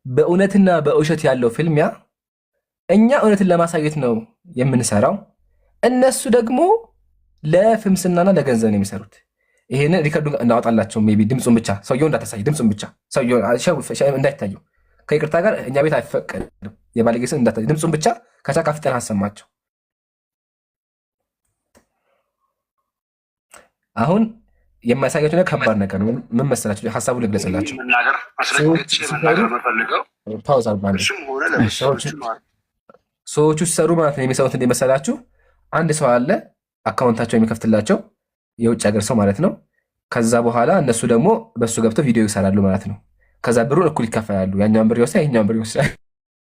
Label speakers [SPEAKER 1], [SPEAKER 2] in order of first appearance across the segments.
[SPEAKER 1] በእውነትና በውሸት ያለው ፍልሚያ እኛ እውነትን ለማሳየት ነው የምንሰራው፣ እነሱ ደግሞ ለፍምስናና ለገንዘብ ነው የሚሰሩት። ይሄንን ሪከርዱ እናወጣላቸው። ሜይ ቢ ድምፁን ብቻ ሰውየው እንዳታሳይ፣ ድምፁን ብቻ ሰውየው እንዳይታዩ ከይቅርታ ጋር እኛ ቤት አይፈቀድም። የባለጌ ስም እንዳታዩ፣ ድምፁን ብቻ ከቻ ካፍጠን አሰማቸው። አሁን የማያሳያቸው ነገር ከባድ ነገር ነው። ምን መሰላችሁ? ሀሳቡ ልግለጽላቸው። ሰዎቹ ሲሰሩ ማለት ነው የሚሰሩት እንደመሰላችሁ፣ አንድ ሰው አለ አካውንታቸው የሚከፍትላቸው የውጭ ሀገር ሰው ማለት ነው። ከዛ በኋላ እነሱ ደግሞ በሱ ገብተው ቪዲዮ ይሰራሉ ማለት ነው። ከዛ ብሩን እኩል ይካፈላሉ። ያኛውን ብር ይወስዳል፣ ይሄኛውን ብር ይወስዳል።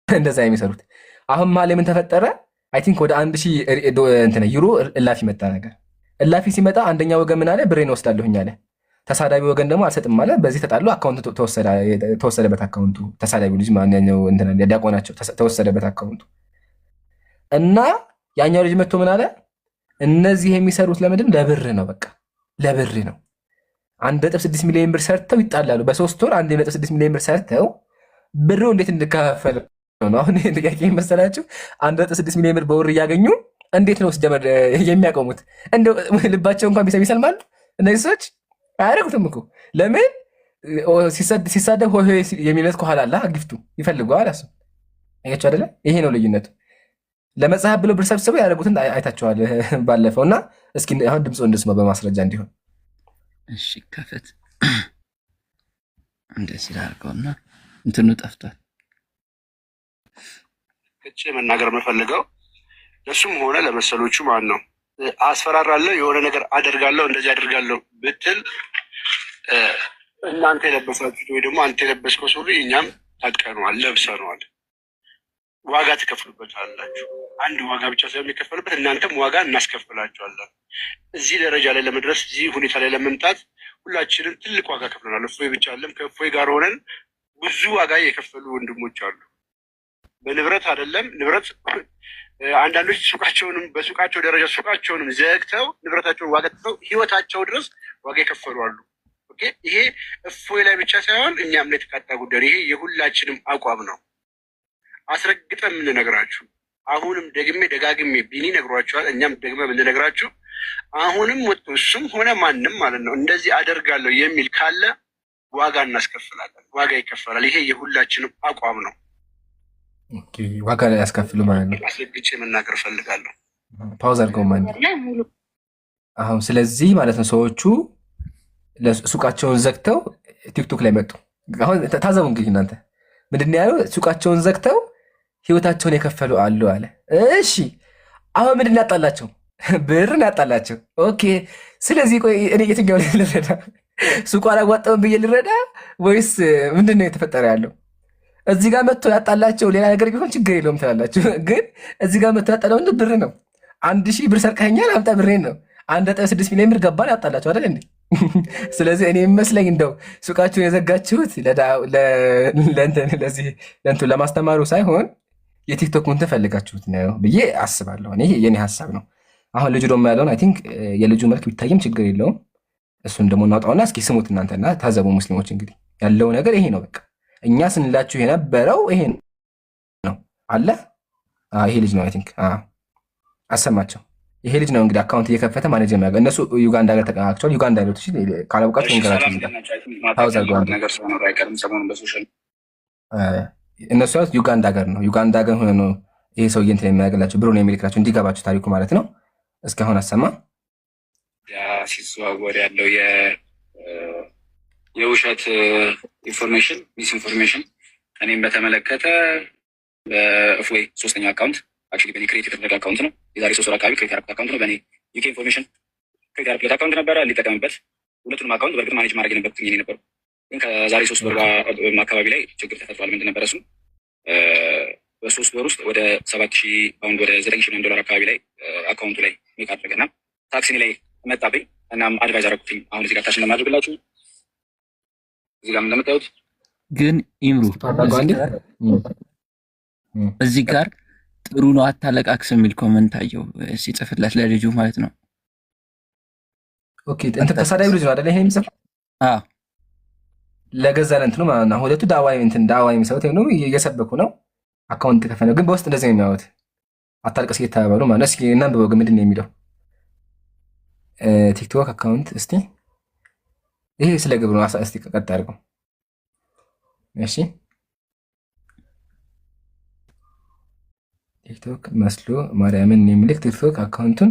[SPEAKER 1] እንደዛ የሚሰሩት። አሁን ማለ ምን ተፈጠረ? አይ ቲንክ ወደ 1000 ዩሮ እላፊ መጣ ነገር። እላፊ ሲመጣ አንደኛ ወገን ምን አለ? ብሬን ወስዳለሁኝ አለ። ተሳዳቢ ወገን ደግሞ አልሰጥም አለ። በዚህ ተጣሉ። አካውንቱ ተወሰደበት። አካውንቱ ተሳዳቢ ልጅ ማንኛው ዲያቆናቸው ተወሰደበት አካውንቱ እና ያኛው ልጅ መጥቶ ምን አለ? እነዚህ የሚሰሩት ለምንድን? ለብር ነው። በቃ ለብር ነው። 1.6 ሚሊዮን ብር ሰርተው ይጣላሉ። በ3 ወር 1.6 ሚሊዮን ብር ሰርተው ብሩ እንዴት እንካፈል ነው። አሁን ጥያቄ መሰላችሁ? 1.6 ሚሊዮን ብር በወር እያገኙ እንዴት ነው ስጀመር የሚያቆሙት? እንደው ልባቸው እንኳን ቢሰብ ይሰልማሉ እነዚህ ሰዎች። አያደርጉትም እኮ ለምን? ሲሳደብ ሆ የሚለት ከኋላ አለ ግፍቱ ይፈልገዋል። እሱ አያችሁ አይደለ? ይሄ ነው ልዩነቱ። ለመጽሐፍ ብለው ብር ሰብስበው ያደረጉትን አይታቸዋል ባለፈው። እና እስኪ አሁን ድምፁ እንስማው በማስረጃ እንዲሆን።
[SPEAKER 2] እሺ ከፈት እንደዚህ አድርገውና እንትኑ ጠፍቷል።
[SPEAKER 3] እቺ መናገር የምፈልገው ለሱም ሆነ ለመሰሎቹ ማን ነው አስፈራራለሁ፣ የሆነ ነገር አደርጋለሁ፣ እንደዚህ አደርጋለሁ ብትል እናንተ የለበሳችሁት ወይ ደግሞ አንተ የለበስከው ሱሪ እኛም ታጥቀነዋል፣ ለብሰነዋል፣ ዋጋ ትከፍሉበታላችሁ። አንድ ዋጋ ብቻ ሳይሆን የሚከፈልበት እናንተም ዋጋ እናስከፍላችኋለን። እዚህ ደረጃ ላይ ለመድረስ እዚህ ሁኔታ ላይ ለመምጣት ሁላችንም ትልቅ ዋጋ ከፍለናል። እፎይ ብቻ አለም ከእፎይ ጋር ሆነን ብዙ ዋጋ የከፈሉ ወንድሞች አሉ። በንብረት አይደለም ንብረት አንዳንዶች ሱቃቸውንም በሱቃቸው ደረጃ ሱቃቸውንም ዘግተው ንብረታቸውን ዋጋ ትተው ህይወታቸው ድረስ ዋጋ የከፈሉ አሉ። ኦኬ ይሄ እፎይ ላይ ብቻ ሳይሆን እኛም ላይ የተቃጣ ጉዳይ፣ ይሄ የሁላችንም አቋም ነው። አስረግጠን የምንነግራችሁ አሁንም ደግሜ ደጋግሜ ቢኒ ነግሯችኋል፣ እኛም ደግመ የምንነግራችሁ አሁንም ወጥቶ እሱም ሆነ ማንም ማለት ነው እንደዚህ አደርጋለሁ የሚል ካለ ዋጋ እናስከፍላለን፣ ዋጋ ይከፈላል። ይሄ የሁላችንም አቋም ነው።
[SPEAKER 1] ዋጋ ላይ ያስከፍሉ ማለት ነው።
[SPEAKER 3] አስረግጬ መናገር እፈልጋለሁ።
[SPEAKER 1] ፓውዝ አድርገው ማለት አሁን ስለዚህ ማለት ነው ሰዎቹ ሱቃቸውን ዘግተው ቲክቶክ ላይ መጡ። አሁን ታዘቡ እንግዲህ እናንተ ምንድን ነው ያለው? ሱቃቸውን ዘግተው ህይወታቸውን የከፈሉ አሉ አለ። እሺ አሁን ምንድን ያጣላቸው? ብርን ያጣላቸው። ኦኬ ስለዚህ ቆይ እኔ የትኛው ልረዳ? ሱቁ አላዋጣውን ብዬ ልረዳ ወይስ ምንድን ነው የተፈጠረ ያለው? እዚህ ጋር መጥቶ ያጣላቸው ሌላ ነገር ቢሆን ችግር የለውም ትላላችሁ። ግን እዚህ ጋር መጥቶ ያጣለው ብር ነው። 1000 ብር ሰርቀኸኛል አምጣ ብሬን ነው። 1.6 ሚሊዮን ብር ገባን ያጣላቸው አይደል እንዴ? ስለዚህ እኔ የሚመስለኝ እንደው ሱቃችሁን የዘጋችሁት ለእንትን ለማስተማሩ ሳይሆን የቲክቶክ እንትን ፈልጋችሁት ነው ብዬ አስባለሁ። እኔ የኔ ሀሳብ ነው። አሁን ልጁ ደግሞ ያለውን አይ ቲንክ የልጁ መልክ ቢታይም ችግር የለውም። እሱን ደግሞ እናውጣውና እስኪ ስሙት እናንተና ታዘቡ ሙስሊሞች። እንግዲህ ያለው ነገር ይሄ ነው። በቃ እኛ ስንላችሁ የነበረው ይሄ ነው አለ። ይሄ ልጅ ነው አይ ቲንክ አሰማቸው። ይሄ ልጅ ነው እንግዲህ አካውንት እየከፈተ ማኔጅ የሚያደርገው። እነሱ ዩጋንዳ ጋር ተቀናክተዋል። ዩጋንዳ ያሉት ካላውቃችሁ ንገራችሁ። እነሱ ያሉት ዩጋንዳ ሀገር ነው። ዩጋንዳ ሀገር ሆነ ነው ይሄ ሰውዬ እንትን የሚያደርግላቸው ብሩን የሚልክላቸው እንዲገባችሁ ታሪኩ ማለት ነው። እስካሁን አሰማ
[SPEAKER 4] ሲዘዋወር ያለው የውሸት ኢንፎርሜሽን ሚስኢንፎርሜሽን እኔም በተመለከተ በእፎይ 3ኛ አካውንት አክቹዋሊ በኔ ክሬት የተደረገ አካውንት ነው። የዛሬ 3 ወር አካባቢ ክሬት ያደረኩት አካውንት ነው። በኔ ዩኬ ኢንፎርሜሽን ክሬት ያደረኩት አካውንት ነበረ ሊጠቀምበት። ሁለቱንም አካውንት በእርግጥ ማኔጅ ማድረግ የነበርኩት እኔ ነበርኩ። ግን ከዛሬ 3 ወር አካባቢ ላይ ችግር ተፈጥሯል። ምንድን ነበረ እሱ? በ3 ወር ውስጥ ወደ 7000 ፓውንድ ወደ 9000 ሚሊዮን ዶላር አካባቢ ላይ አካውንቱ ላይ ሜክ አድርገና ታክሲኒ ላይ መጣብኝ። እናም አድቫይዝ አደረኩትኝ። አሁን እዚህ ጋር ታች እንደማድርግላችሁ እዚህ ጋር እንደምታዩት
[SPEAKER 2] ግን ኢምሩ እዚህ ጋር ጥሩ ነው አታለቃቅስ የሚል ኮመንት አየው ሲጽፍለት ለልጁ ማለት ነው።
[SPEAKER 1] ኦኬ እንትን ተሳዳቢ ልጅ ነው አይደል? ይሄ የሚጽፍ ለገዛ ለእንትኑ ማለት ነው። ሁለቱ ዳዋ የሚሰሩት ወይም ደግሞ እየሰበኩ ነው። አካውንት ከፈነ ግን በውስጥ እንደዚህ ነው የሚያዩት። አታልቅስ እየተባባሉ ማለት ነው። እስኪ እናንብበው ግን ምንድን ነው የሚለው ቲክቶክ አካውንት። እስቲ ይሄ ስለ ግብር ነው። እስቲ ቀጥ አድርገው እሺ። ቲክቶክ መስሎ ማርያምን የሚልክ ቲክቶክ አካውንቱን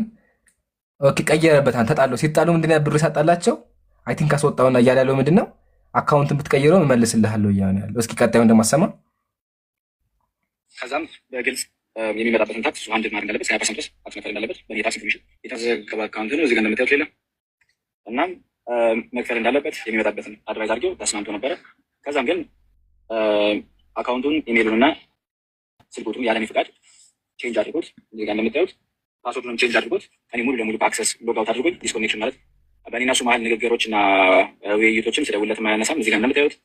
[SPEAKER 1] ኦኬ ቀየረበታል። ተጣሉ። ሲጣሉ ምንድነው ብሩ ሳጣላቸው አይ ቲንክ አስወጣውና እያለ ያለው ምንድነው አካውንቱን ብትቀይረው እመልስልሃለሁ እያለ ያለው። እስኪ ቀጣዩን እንደማሰማ
[SPEAKER 4] ከዛም በግልጽ የሚመጣበትን ታክስ አንድ ማድረግ እንዳለበት 20% ድረስ መክፈል እንዳለበት በኔ ታክስ ኢንፎርሜሽን የተዘገበ አካውንት ነው። እዚህ ጋር እንደምታዩት ሌላ እናም መክፈል እንዳለበት የሚመጣበትን አድቫይዝ አድርጌው ተስማምቶ ነበረ። ከዛም ግን አካውንቱን ኢሜይሉንና ስልክ ቁጥሩን ያለኔ ፍቃድ ቼንጅ አድርጎት እዚህ ጋር እንደምታዩት ፓስወርዱንም ቼንጅ አድርጎት እኔ ሙሉ ለሙሉ በአክሰስ ሎጋውት አድርጎኝ ዲስኮኔክሽን ማለት በእኔና እሱ መሀል ንግግሮች እና ውይይቶችም ስደውልለትም አያነሳም። እዚህ ጋር እንደምታዩት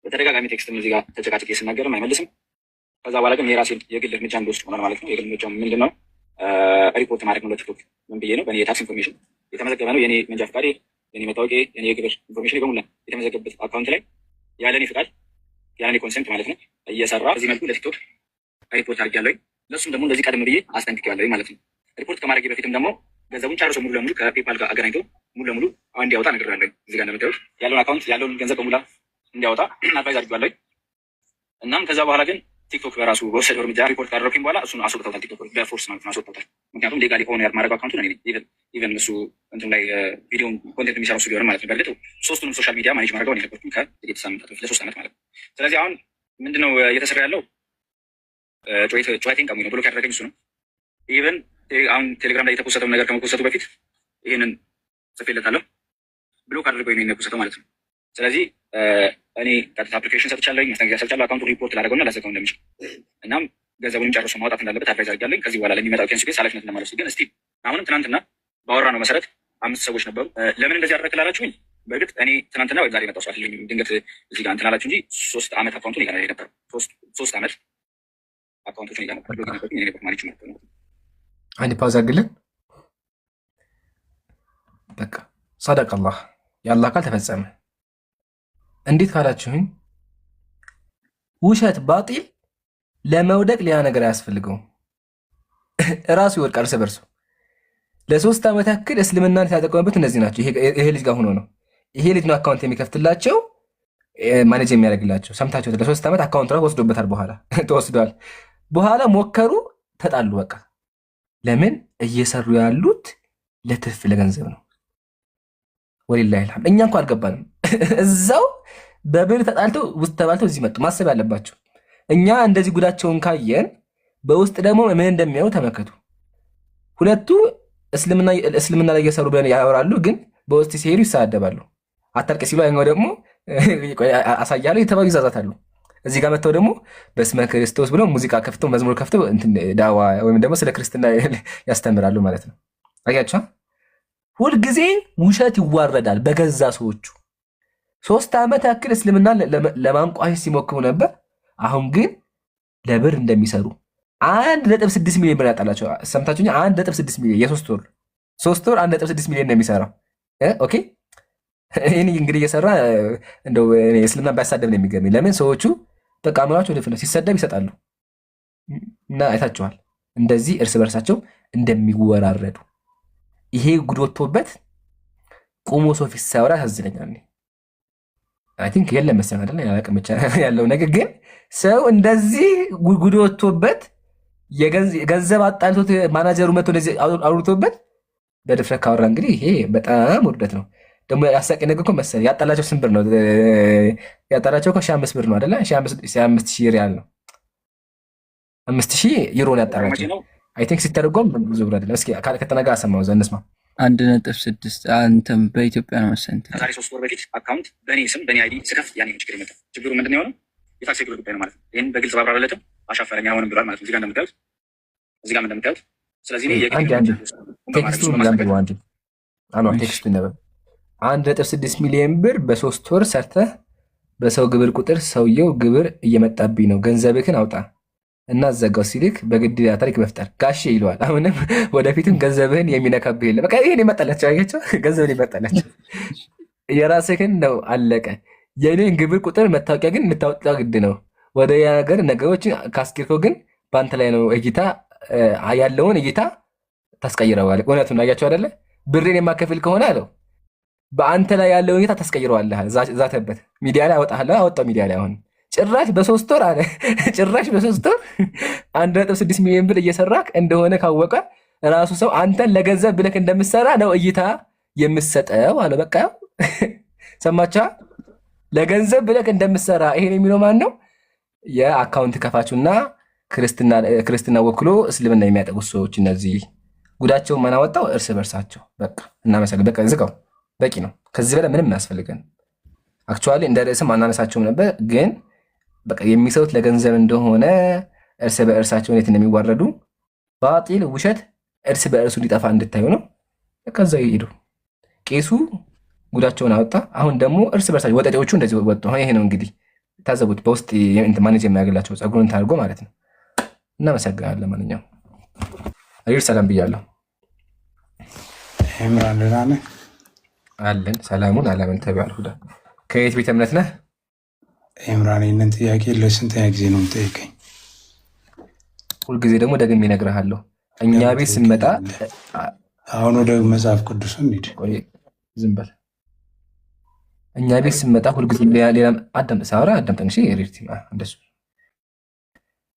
[SPEAKER 4] በተደጋጋሚ ቴክስትም እዚህ ጋር ተጨቃጭቄ ስናገርም አይመልስም። ከዛ በኋላ ግን የራሴን የግል እርምጃ እንደወስድ ሆኗል ማለት ነው። የግል እርምጃ ምንድን ነው? ሪፖርት ማድረግ ነው ለቲክቶክ። ምን ብዬ ነው? በእኔ የታክስ ኢንፎርሜሽን የተመዘገበ ነው። የኔ መንጃ ፍቃዴ፣ የኔ መታወቂያ፣ የኔ የግብር ኢንፎርሜሽን በሙላ የተመዘገበት አካውንት ላይ ያለኔ ፍቃድ ያለኔ ኮንሰንት ማለት ነው እየሰራ በዚህ መልኩ ለቲክቶክ ሪፖርት አድርጌያለሁ። ለእሱም ደግሞ እንደዚህ ቀደም ብዬ አስጠንቅቄዋለሁ ማለት ነው። ሪፖርት ከማድረግ በፊትም ደግሞ ገንዘቡን ጨርሶ ሙሉ ለሙሉ ከፔፓል ጋር አገናኝቶ ሙሉ ለሙሉ እንዲያወጣ ነግሬያለሁ። እዚህ ጋር እንደምታዩት ያለውን አካውንት ያለውን ገንዘብ በሙላ እንዲያወጣ አድቫይዝ አድርጌዋለሁ። እናም ከዛ በኋላ ግን ቲክቶክ በራሱ በወሰደው እርምጃ ሪፖርት ካደረኩኝ በኋላ እሱን አስወጥተውታል። ቲክቶክ በፎርስ ማለት ነው አስወጥተውታል። ምክንያቱም ሌጋሊ ሆነ ማድረግ አካውንቱ ነው። ኢቨን እሱ እንትን ላይ ቪዲዮን ኮንቴንት የሚሰራው እሱ ቢሆንም ማለት ነው። በእርግጥ ሶስቱንም ሶሻል ሚዲያ ማኔጅ ማድረገው ነው የነበርኩኝ ከጥቂት ሳምንታት በፊት ለ3 ዓመት ማለት ነው። ስለዚህ አሁን ምንድነው እየተሰራ ያለው? ጨዋቴን ቀሙኝ ነው ብሎክ ያደረገኝ እሱ ነው። ኢቨን አሁን ቴሌግራም ላይ የተፖሰተውን ነገር ከመፖሰቱ በፊት ይህንን ጽፌለታለሁ። ብሎክ አድርገው ነው የፖሰተው ማለት ነው። ስለዚህ እኔ ቀጥታ አፕሊኬሽን ሰጥቻለሁ፣ ማስጠንቀቂያ ሰጥቻለሁ። አካውንቱ ሪፖርት ላደርገውና ላዘጋው እንደሚችል እናም ገንዘቡንም ጨርሶ ማውጣት እንዳለበት አድቫይዝ አድርጋለኝ። ከዚህ በኋላ ለሚመጣው ኬንስ ግን ኃላፊነት እንደማለት ግን እስቲ አሁንም ትናንትና ባወራ ነው መሰረት 5 ሰዎች ነበሩ። ለምን እንደዚህ አደረክ ላላችሁኝ፣ በእርግጥ እኔ ትናንትና ወይ ዛሬ መጣው ሰዓት ድንገት እዚህ ጋር እንትን አላችሁ እንጂ 3 ዓመት አካውንቱን ይቀር ነበር። 3 ዓመት አካውንቶችን ይቀር ነበር። ሎጊን እኔ ነበር ማለት ነው።
[SPEAKER 1] አንድ ፓውዝ አድርግልን። በቃ ሰደቅ አላህ የአላህ ቃል ተፈጸመ። እንዴት ካላችሁኝ ውሸት ባጢል ለመውደቅ ሌላ ነገር አያስፈልገውም። እራሱ ይወድቃል እርስ በርሱ። ለ3 ዓመት ያክል እስልምናን ሲያጠቀሙበት እነዚህ ናቸው። ይሄ ልጅ ጋር ሆኖ ነው። ይሄ ልጅ ነው አካውንት የሚከፍትላቸው ማኔጅ የሚያደርግላቸው። ሰምታችሁት? ለ3 ዓመት አካውንት ራሱ ወስዶበታል። በኋላ ተወስዷል። በኋላ ሞከሩ፣ ተጣሉ። በቃ ለምን እየሰሩ ያሉት ለትርፍ ለገንዘብ ነው። ወሊላሂ አልሐምድ። እኛ እንኳ አልገባንም። እዛው በብር ተጣልተው ውስጥ ተባልተው እዚህ መጡ። ማሰብ ያለባቸው እኛ እንደዚህ ጉዳቸውን ካየን በውስጥ ደግሞ ምን እንደሚያዩ ተመከቱ። ሁለቱ እስልምና ላይ እየሰሩ ብለን ያወራሉ፣ ግን በውስጥ ሲሄዱ ይሳደባሉ። አታልቅ ሲሉ አይኛው ደግሞ አሳያለሁ የተባሉ ይዛዛታሉ። እዚህ ጋር መጥተው ደግሞ በስመ ክርስቶስ ብለው ሙዚቃ ከፍተው መዝሙር ከፍተው ዳዋ ወይም ደግሞ ስለ ክርስትና ያስተምራሉ ማለት ነው። አያችሁ፣ ሁልጊዜ ውሸት ይዋረዳል በገዛ ሰዎቹ። 3 ዓመት ያክል እስልምና ለማንቋሸሽ ሲሞክሩ ነበር። አሁን ግን ለብር እንደሚሰሩ 1.6 ሚሊዮን ብር ያጣላቸው። ሰምታችሁኛ? 1.6 ሚሊዮን የ3 ወር 1.6 ሚሊዮን ነው የሚሰራው። ኦኬ፣ ይህን እንግዲህ እየሰራ እንደው እስልምና ባያሳደብ ነው የሚገርመኝ። ለምን ሰዎቹ በቃ አምራቸው ልፍ ነው፣ ሲሰደብ ይሰጣሉ። እና አይታችኋል እንደዚህ እርስ በርሳቸው እንደሚወራረዱ። ይሄ ጉድ ወጥቶበት ቁሞ ሰው ፊት ሲያወራ ያሳዝነኛል። አይ ቲንክ የለም መሰለኝ አይደል? ያላቅም ብቻ ያለው ነገር ግን ሰው እንደዚህ ጉድ ወጥቶበት ገንዘብ አጣልቶት ማናጀሩ መጥቶ እንደዚህ አውርቶበት በድፍረት ካወራ እንግዲህ ይሄ በጣም ውርደት ነው። ደግሞ ያሳቂ ነገር እኮ መሰለኝ ያጣላቸው ስንት ብር ነው? ያጣላቸው እኮ 5,000 ብር ነው አይደለ? 5,000 ሪያል ነው። 5,000 ዩሮ ነው ያጣላቸው። አይ ቲንክ ሲተረጎም ብዙ ብር አይደለም። እስኪ ከተነጋ አሰማው ዘ እንስማ
[SPEAKER 2] 1.6 አንተም በኢትዮጵያ ነው መሰለኝ።
[SPEAKER 4] ከዛሬ 3 ወር በፊት አካውንት በእኔ ስም በእኔ አይዲ ስከፍት ያኔ ችግር የመጣው ችግሩ ምንድን ነው የሆነው? የታክስ የግብር ጉዳይ ነው ማለት ነው። ይህን በግልጽ ባብራራለትም አሻፈረኝ አይሆንም ብሏል ማለት ነው። እዚህ ጋር እንደምታዩት ስለዚህ
[SPEAKER 1] ቴክስቱን ላንብበው አንዴ። ቴክስቱ ይነበብ 1.6 ሚሊዮን ብር በ3 ወር ሰርተህ በሰው ግብር ቁጥር ሰውየው ግብር እየመጣብኝ ነው ገንዘብህን አውጣ እና ዘጋው ሲልክ በግድ ታሪክ መፍጠር ጋሼ ይለዋል። አሁንም ወደፊትም ገንዘብህን የሚነካብህ የለም። በቃ ይሄን ይመጣላቸው አያቸው ገንዘብን ይመጣላቸው የራስህን ነው አለቀ። የኔን ግብር ቁጥር መታወቂያ ግን የምታወጣው ግድ ነው። ወደ ያ ነገር ነገሮችን ካስኬድከው ግን በአንተ ላይ ነው እይታ ያለውን እይታ ታስቀይረዋለህ። እውነቱን አያቸው አይደለ? ብሬን የማከፍል ከሆነ አለው በአንተ ላይ ያለውን እይታ ታስቀይረዋለህ። ዛተበት። ሚዲያ ላይ አወጣለሁ። አወጣው ሚዲያ ላይ አሁን ጭራሽ በ3 ወር አለ ጭራሽ በ3 ወር 1.6 ሚሊዮን ብር እየሰራክ እንደሆነ ካወቀ ራሱ ሰው አንተን ለገንዘብ ብለክ እንደምትሰራ ነው እይታ የምትሰጠው አለ። በቃ ሰማቻ። ለገንዘብ ብለክ እንደምትሰራ ይሄን የሚለው ማን ነው? የአካውንት ከፋቹና ክርስትና ወክሎ እስልምና የሚያጠቁት ሰዎች እነዚህ ጉዳቸውን ማናወጣው እርስ በርሳቸው። በቃ እናመሰግን። በቃ ዝጋው፣ በቂ ነው። ከዚህ በላይ ምንም አያስፈልገን። አክቹዋሊ እንደ ርዕስም አናነሳቸውም ነበር፣ ግን በቃ የሚሰሩት ለገንዘብ እንደሆነ እርስ በእርሳቸው እንዴት እንደሚዋረዱ ባጢል ውሸት እርስ በእርሱ እንዲጠፋ እንድታዩ ነው። ከዛ ይሄዱ። ቄሱ ጉዳቸውን አወጣ። አሁን ደግሞ እርስ በርሳቸው ወጠጤዎቹ እንደዚህ ወጡ። ይሄ ነው እንግዲህ ታዘቡት። በውስጥ ማኔጅ የሚያገላቸው ጸጉሩን ታርጎ ማለት ነው። እናመሰግናለን። ለማንኛውም አሪፍ ሰላም ብያለሁ።
[SPEAKER 5] ኢምራን ደህና ነህ?
[SPEAKER 1] አለን። ሰላሙን አላመን ተባል ሁዳ ከየት ቤተ እምነት ነህ?
[SPEAKER 5] ኢምራን ይህንን ጥያቄ ለስንተኛ ጊዜ ነው የምጠይቀኝ?
[SPEAKER 1] ሁልጊዜ ደግሞ ደግሜ እነግርሃለሁ። እኛ ቤት ስንመጣ
[SPEAKER 5] አሁን ወደ መጽሐፍ ቅዱስ እንሂድ።
[SPEAKER 1] ዝም በል። እኛ ቤት ስንመጣ ሁልጊዜ ሌላ አዳምጥ፣ ሳወራ አዳምጠን። እሺ ሪርቲ እንደሱ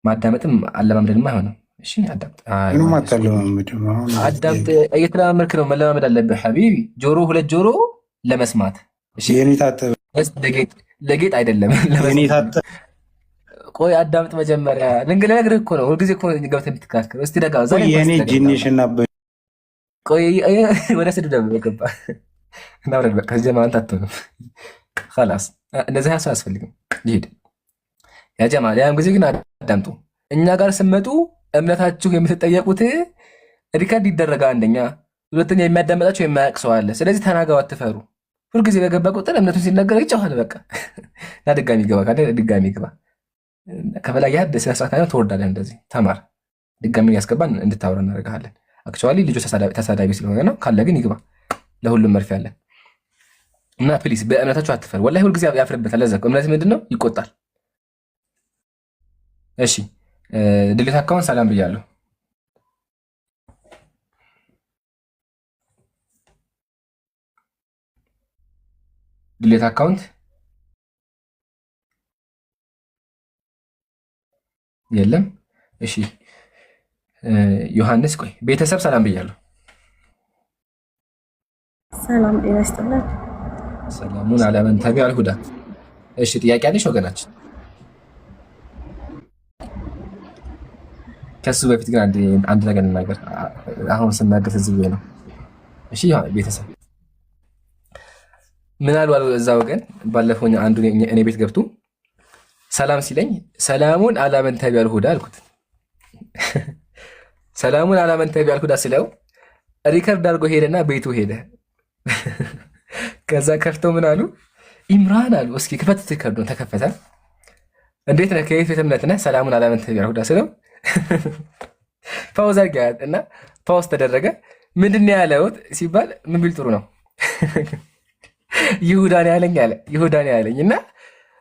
[SPEAKER 1] ማዳመጥም አለማምደንም አይሆንም። እሺ አዳምጥ።
[SPEAKER 5] ምንም አታለማመድም። አሁን
[SPEAKER 1] አዳምጥ። እየተለማመድክ ነው። መለማመድ አለብህ ሐቢቢ። ጆሮ ሁለት ጆሮ ለመስማት። እሺ
[SPEAKER 5] የኔ ታጠበ
[SPEAKER 1] ለጌጥ አይደለም።
[SPEAKER 5] የኔ ታጠበ
[SPEAKER 1] ቆይ አዳምጥ መጀመሪያ። ልነግርህ እኮ ነው። ሁልጊዜ እኮ ገብተህ የምትከራከር። እስቲ ደጋ
[SPEAKER 5] የኔ ጂኒሽና
[SPEAKER 1] ቆይ ወደ ስድብ ደግሞ ገባ እና ወረድ። በቃ ከዚህ ማንት አትሆንም። خلاص እንደዚህ ሀሳብ አያስፈልግም። ይሄድ ያ ጀማ። ያን ጊዜ ግን አዳምጡ። እኛ ጋር ስመጡ እምነታችሁ የምትጠየቁት ሪካርድ ይደረጋል። አንደኛ፣ ሁለተኛ የሚያዳመጣችሁ የማያውቅ ሰው አለ። ስለዚህ ተናጋው፣ አትፈሩ። ሁልጊዜ በገባ ቁጥር እምነቱን ሲነገር ይጨዋል። በቃ እና ድጋሚ ገባ ካለ ድጋሚ ግባ። ከበላይ ያ ስነ ስርዓት ነው። ትወርዳለህ። እንደዚህ ተማር። ድጋሚ ያስገባን እንድታወራ እናደርግሃለን። አክቹዋሊ ልጁ ተሳዳቢ ስለሆነ ነው። ካለ ግን ይግባ። ለሁሉም መርፌ አለ እና ፕሊስ በእምነታችሁ አትፈሩ። ወላሂ ሁልጊዜ ያፍርበታል። ለዛ እምነት ምንድን ነው? ይቆጣል። እሺ ድሌት አካውንት ሰላም ብያለሁ። ድሌት አካውንት የለም። እሺ ዮሐንስ ቆይ ቤተሰብ ሰላም ብያለሁ።
[SPEAKER 6] ሰላም ጤና ይስጥልን።
[SPEAKER 1] ሰላሙን አለመን ተቢ አልሁዳ። እሺ ጥያቄ አለሽ ወገናችን? ከሱ በፊት ግን አንድ ነገር እናገር። አሁን ስናገር እዚህ ነው። እሺ ቤተሰብ ምን አሉ እዛ ወገን? ባለፈው አንዱ እኔ ቤት ገብቶ ሰላም ሲለኝ ሰላሙን አላመን ተቢ አልሁዳ አልኩት። ሰላሙን አላመን ተቢ አልሁዳ ስለው ሪከርድ አድርጎ ሄደና ቤቱ ሄደ። ከዛ ከፍተው ምን አሉ? ኢምራን አሉ። እስኪ ክፈት ሪከርዱ። ተከፈተ። እንዴት ነህ? ከየት ቤተ እምነት ነህ? ሰላሙን አላመን ተቢ አልሁዳ ስለው ፓውዝ አድርገህ እና ፓውዝ ተደረገ። ምንድን ነው ያለው ሲባል ምን ቢል ጥሩ ነው? ይሁዳን ያለኝ አለ። ይሁዳን ያለኝ እና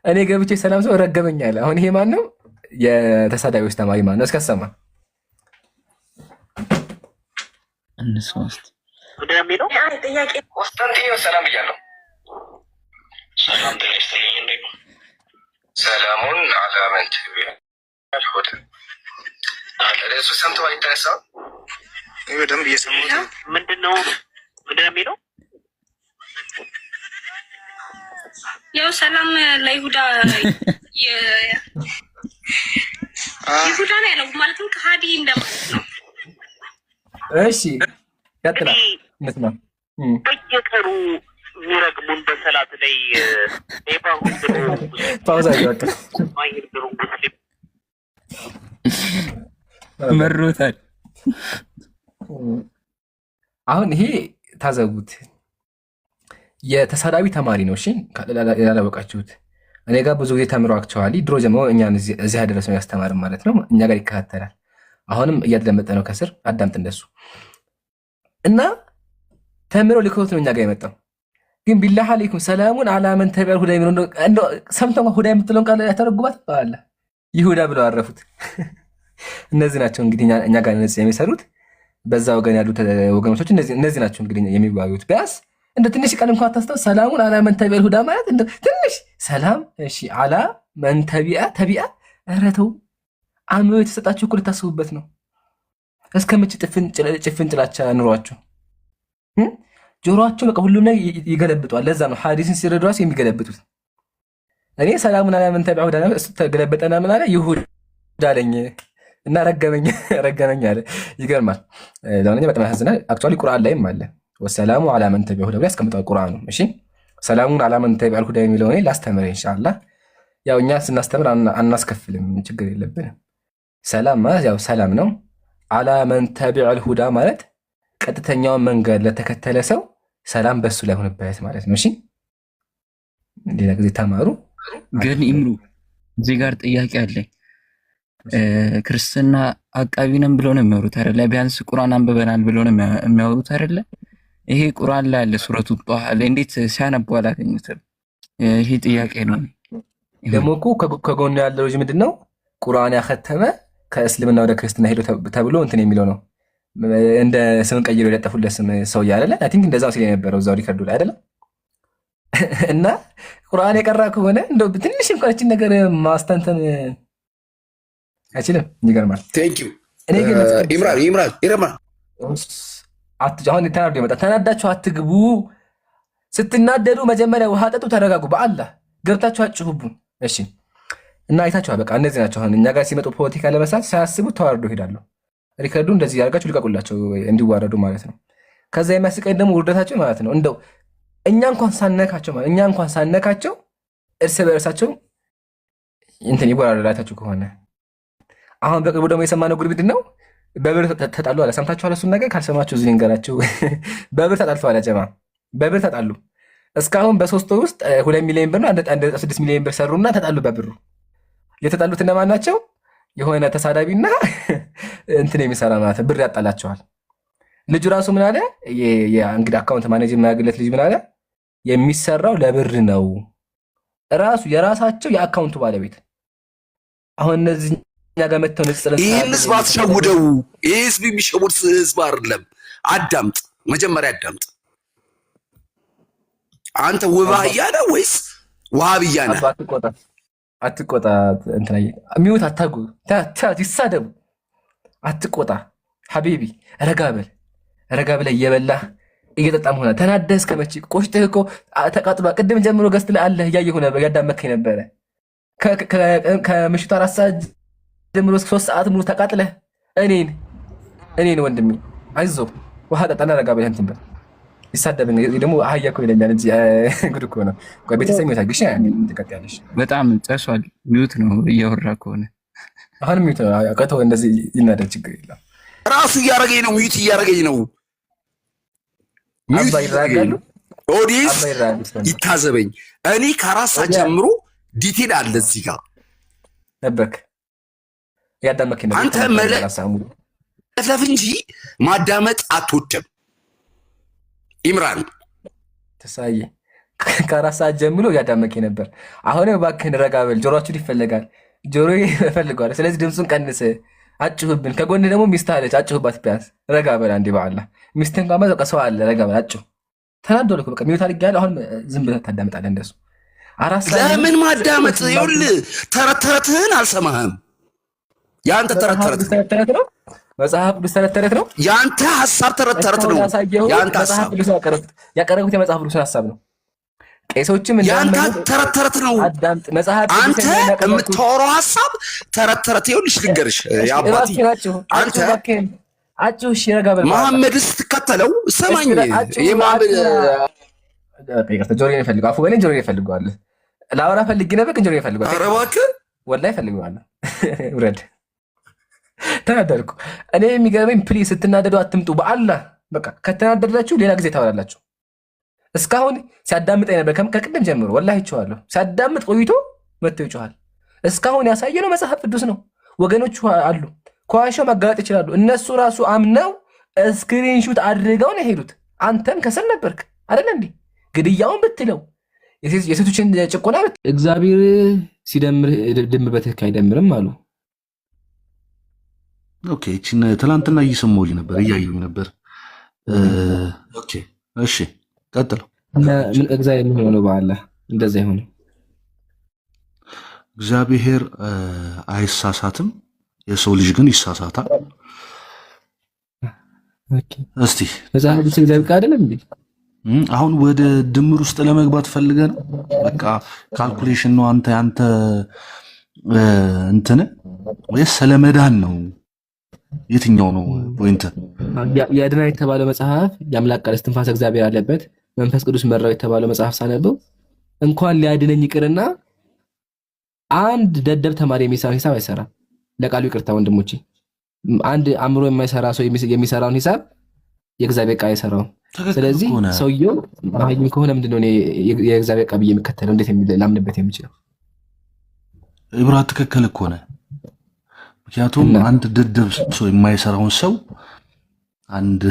[SPEAKER 1] እኔ ገብቼ ሰላም ሰው ረገመኝ አለ። አሁን ይሄ ማን ነው? የተሳዳቢዎች ተማሪ ማን ነው? እስከሰማ
[SPEAKER 4] ሰላም ብያለሁ። ሰላም ተነስተልኝ። እንዴ ሰላሙን አላመን ተቢ አልሁዳ እሱ ሰምተው አይተነሳም። በደንብ እየሰሙት ምንድን ነው የሚለው?
[SPEAKER 6] ያው ሰላም ለይሁዳ ይሁዳ ነው ያለው፣ ማለትም ከሃዲ እንደማለት ነው።
[SPEAKER 1] እሺ ቀጥላ እንስማ።
[SPEAKER 3] በየቀኑ የሚረግሙን በሰላት ላይ
[SPEAKER 1] ፓውዛ ይወጣ
[SPEAKER 2] መሮታል።
[SPEAKER 1] አሁን ይሄ ታዘቡት። የተሳዳቢ ተማሪ ነው። እሺ ያላወቃችሁት እኔ ጋር ብዙ ጊዜ ተምሮ አክቸዋሊ ድሮ ጀምሮ እኛን እዚህ ያደረሰው ያስተማርም ማለት ነው። እኛ ጋር ይከታተላል። አሁንም እያደመጠ ነው። ከስር አዳምጥ እንደሱ እና ተምሮ ልክሮት ነው እኛ ጋር የመጣው። ግን ቢላህ አለይኩም ሰላሙን አላ መን ተቢዐል ሁዳ የሚለው እንደው ሰምተው ሁዳ የምትለውን ቃል ያተረጉማት አለ ይሁዳ ብለው አረፉት። እነዚህ ናቸው እንግዲህ እኛ ጋር ነጽ የሚሰሩት በዛ ወገን ያሉት ወገኖች እነዚህ ናቸው እንግዲህ የሚዋዩት። ቢያንስ እንደ ትንሽ ቃል እንኳን ታስተው ሰላሙን አላ መን ተቢዐል ሁዳ ማለት እንደ ትንሽ ሰላም እሺ፣ አላ መን ተቢዐ ኧረ ተው። አእምሮ የተሰጣችሁ እኮ ልታስቡበት ነው። እስከ መቼ ጭፍን ጥላቻ ኑሯችሁ? ጆሮአቸው በቃ ሁሉም ላይ ይገለብጧል። ለዛ ነው ሐዲስን ሲረዱ ራሱ የሚገለብጡት። እኔ ሰላሙን አላ መን ተቢዐል ሁዳ እሱ ተገለበጠና ምን አለ ይሁዳ አለኝ እና ረገመኝ አለ። ይገርማል። ለማንኛውም በጣም ያሳዝናል። አክቹዋሊ ቁርአን ላይም አለ ወሰላሙ አላ መን ተቢዐል ሁዳ ብሎ ያስቀምጠዋል ቁርአኑ። እሺ ሰላሙን አላ መን ተቢዐል ሁዳ የሚለው እኔ ላስተምር ኢንሻአላህ። ያው እኛ ስናስተምር አናስከፍልም፣ ችግር የለብንም። ሰላም ማለት ያው ሰላም ነው። አላ መን ተቢዐል ሁዳ ማለት ቀጥተኛውን መንገድ ለተከተለ ሰው ሰላም በሱ ላይ ሆነበት ማለት ነው። እሺ ሌላ ጊዜ ተማሩ።
[SPEAKER 2] ግን ኢምሩ እዚህ ጋር ጥያቄ አለኝ። ክርስትና አቃቢ ነን ብሎ ነው የሚያወሩት አይደለ? ቢያንስ ቁርአን አንብበናል ብሎ ነው የሚያወሩት አይደለ? ይሄ ቁርአን ላይ ያለ ሱረቱ ጧሃ ላይ እንዴት ሲያነቡ አላገኙትም? ይሄ ጥያቄ ነው።
[SPEAKER 1] ደግሞ እኮ ከጎኑ ያለው ልጅ ምንድን ነው ቁርአን ያከተመ ከእስልምና ወደ ክርስትና ሄዶ ተብሎ እንትን የሚለው ነው። እንደ ስምን ቀይሮ የለጠፉለት ስም ሰው አይደለ? አይ ቲንክ እንደዛው ሲል የነበረው እዛው ሪከርዱ ላይ አይደለ? እና ቁርአን የቀራ ከሆነ እንደው ትንሽ እንኳን እቺን ነገር ማስተንተን አይችልም። ይገርማል።
[SPEAKER 7] ቴንክ ዩ
[SPEAKER 1] እኔ ግን
[SPEAKER 7] ኢምራን
[SPEAKER 1] አሁን ተናዱ ይመጣ ተናዳችሁ አትግቡ። ስትናደዱ መጀመሪያ ውሃ ጠጡ፣ ተረጋጉ። በአላህ ገብታችሁ አጭሁቡን። እሺ እና አይታችኋል። በቃ እነዚህ ናቸው አሁን እኛ ጋር ሲመጡ ፖለቲካ ለመስራት ሳያስቡ ተዋርዶ ይሄዳሉ። ሪከርዱ እንደዚህ ያደርጋችሁ ልቀቁላቸው እንዲዋረዱ ማለት ነው። ከዛ የሚያስቀኝ ደግሞ ውርደታቸው ማለት ነው። እንደው እኛ እንኳን ሳነካቸው እርስ በእርሳቸው እንትን ይወራረዳሉ። አይታችሁ ከሆነ አሁን በቅርቡ ደግሞ የሰማነው ጉድ ምንድን ነው? በብር ተጣሉ አለ። ሰምታችኋል? እሱን ነገር ካልሰማችሁ እዚህ ልንገራችሁ። በብር ተጣልተዋል። ጀማ በብር ተጣሉ። እስካሁን በ3 ወር ውስጥ 2 ሚሊዮን ብር ነው 1.6 ሚሊዮን ብር ሰሩና ተጣሉ በብሩ። የተጣሉት እነማን ናቸው? የሆነ ተሳዳቢና እንትን የሚሰራ ማለት ብር ያጣላቸዋል። ልጁ ራሱ ምን አለ? እንግዲህ አካውንት ማኔጅ የማያገለት ልጅ ምን አለ? የሚሰራው ለብር ነው። ራሱ የራሳቸው የአካውንቱ ባለቤት። አሁን እነዚህ እኛ ጋር መተው
[SPEAKER 7] ይህን ህዝብ አትሸውደው። ይህ ህዝብ የሚሸውድ ህዝብ አይደለም። አዳምጥ፣ መጀመሪያ አዳምጥ። አንተ ውባህያ ነህ ወይስ ዋሃብያ ነህ?
[SPEAKER 1] አትቆጣ። እንትና ሚውት አታጉ፣ ይሳደቡ። አትቆጣ ሐቢቢ፣ ረጋ በል እየበላህ እየጠጣም ሆነ ተናደህ እስከ መቼ? ቆሽተህ እኮ ተቃጥሏ። ቅድም ጀምሮ ገስት ላይ አለህ እያየሁ ነበር፣ ያዳመከኝ ነበረ። ከምሽቱ 4 ሰዓት ጀምሮ 3 ሰዓት ሙሉ ተቃጥለህ እኔን ወንድሜ አይዞህ ውሃ ጠጣና ረጋ በል እንትን በል። ይሳደብን ደግሞ አህያ እኮ ይለኛል እንጂ ጉድ እኮ ነው። ቤተሰብ ሚውት አድርግሽ ትቀጥያለሽ።
[SPEAKER 2] በጣም ጨሷል። ሚውት ነው እያወራ ከሆነ
[SPEAKER 1] አሁን ሚውት ነው። ቀጥታ እንደዚህ ይናደድ፣ ችግር የለም።
[SPEAKER 7] ራሱ እያረገኝ ነው፣ ሚውት እያረገኝ ነው።
[SPEAKER 1] አባ ይራጋሉ፣
[SPEAKER 7] ኦዲየንስ ይታዘበኝ። እኔ ከ4 ሰዓት ጀምሮ ዲቴል አለ እዚህ ጋር
[SPEAKER 1] ነበርክ ያዳመከኝ ነው።
[SPEAKER 7] አንተ መለፍለፍ እንጂ ማዳመጥ አትወድም። ኢምራን
[SPEAKER 1] ተሳየ ከ4 ሰዓት ጀምሮ ያዳመከኝ ነበር። አሁን እባክህን ረጋ በል። ጆሮአችን ይፈልጋል፣ ጆሮዬ እፈልጋለሁ። ስለዚህ ድምፁን ቀንስ፣ አጭሁብን። ከጎን ደግሞ ሚስት አለች፣ አጭሁባት ቢያንስ። ረጋ በል አንዴ በአላህ። ሚስትህን ጋር በቃ ሰው አለ፣ ረጋ በል አጭሁ። ተናዶልኩ በቃ ሚውት አድርጌያለሁ። አሁን ዝም ብለህ ታዳምጣለህ እንደሱ።
[SPEAKER 7] ለምን ማዳመጥ? ይኸውልህ ተረትህን አልሰማህም። የአንተ ተረት
[SPEAKER 1] ነው። መጽሐፍ ቅዱስ ተረት ነው።
[SPEAKER 7] የአንተ ሀሳብ ተረት ነው። የአንተ ሀሳብ
[SPEAKER 1] ያቀረቡት የመጽሐፍ ቅዱስ ሀሳብ ነው። ቄሶችም
[SPEAKER 7] የአንተ ተረት ነው። አንተ የምታወራው ሀሳብ ተረት። ይኸውልሽ ልንገርሽ፣ የአባቴ አንተ መሐመድ ስትከተለው ስማኝ።
[SPEAKER 1] ጆሮዬን ይፈልገዋል። አፉ በለኝ፣ ጆሮዬን ይፈልገዋል። ላወራ ፈልጌ ነበር ግን ጆሮዬን ይፈልገዋል።
[SPEAKER 7] ኧረ እባክህ
[SPEAKER 1] ወላሂ ይፈልገዋል። ውረድ። ተናደድኩ። እኔ የሚገርመኝ ፕሊዝ ስትናደዱ አትምጡ በአላህ። በቃ ከተናደዳችሁ ሌላ ጊዜ ታወራላችሁ። እስካሁን ሲያዳምጠኝ ነበር ከቅድም ጀምሮ ወላሂ ይችዋለሁ። ሲያዳምጥ ቆይቶ መጥቶ ይጮሃል። እስካሁን ያሳየነው መጽሐፍ ቅዱስ ነው። ወገኖቹ አሉ ከዋሻው ማጋለጥ ይችላሉ። እነሱ ራሱ አምነው ስክሪንሹት አድርገው ነው የሄዱት። አንተም ከስር ነበርክ አይደል እንዴ? ግድያውን ብትለው የሴቶችን ጭቆና እግዚአብሔር ሲደምር ድምር በትክክል አይደምርም አሉ።
[SPEAKER 8] ኦኬ እቺን ትላንትና እየሰማሁኝ ነበር እያየሁኝ ነበር። ኦኬ እሺ ቀጥለው።
[SPEAKER 1] ምን እግዚአብሔር ምን ሆነ በአላ እንደዛ ይሆነ?
[SPEAKER 8] እግዚአብሔር አይሳሳትም፣ የሰው ልጅ ግን ይሳሳታል።
[SPEAKER 1] ኦኬ
[SPEAKER 8] እስቲ
[SPEAKER 1] መጽሐፍ ቅዱስ እግዚአብሔር ቃል አይደለም እንዴ?
[SPEAKER 8] አሁን ወደ ድምር ውስጥ ለመግባት ፈልገህ ነው? በቃ ካልኩሌሽን ነው አንተ እንትን ወይስ ስለመዳን ነው? የትኛው ነው ፖይንት?
[SPEAKER 1] ያድናል የተባለው መጽሐፍ የአምላክ ቃል እስትንፋሰ እግዚአብሔር አለበት መንፈስ ቅዱስ መራው የተባለው መጽሐፍ ሳነበው እንኳን ሊያድነኝ ይቅርና አንድ ደደብ ተማሪ የሚሰራውን ሂሳብ አይሰራም። ለቃሉ ይቅርታ ወንድሞቼ፣ አንድ አእምሮ የማይሰራ ሰው የሚሰራውን ሂሳብ የእግዚአብሔር ቃል አይሰራውም። ስለዚህ ሰውየው ማህይም ከሆነ ምንድነው የእግዚአብሔር ቃል የሚከተለው እንዴት ላምንበት የሚችለው?
[SPEAKER 8] ኢብራሂም ትክክል እኮ ነህ። ምክንያቱም አንድ ደደብ ሰው የማይሰራውን ሰው አንድ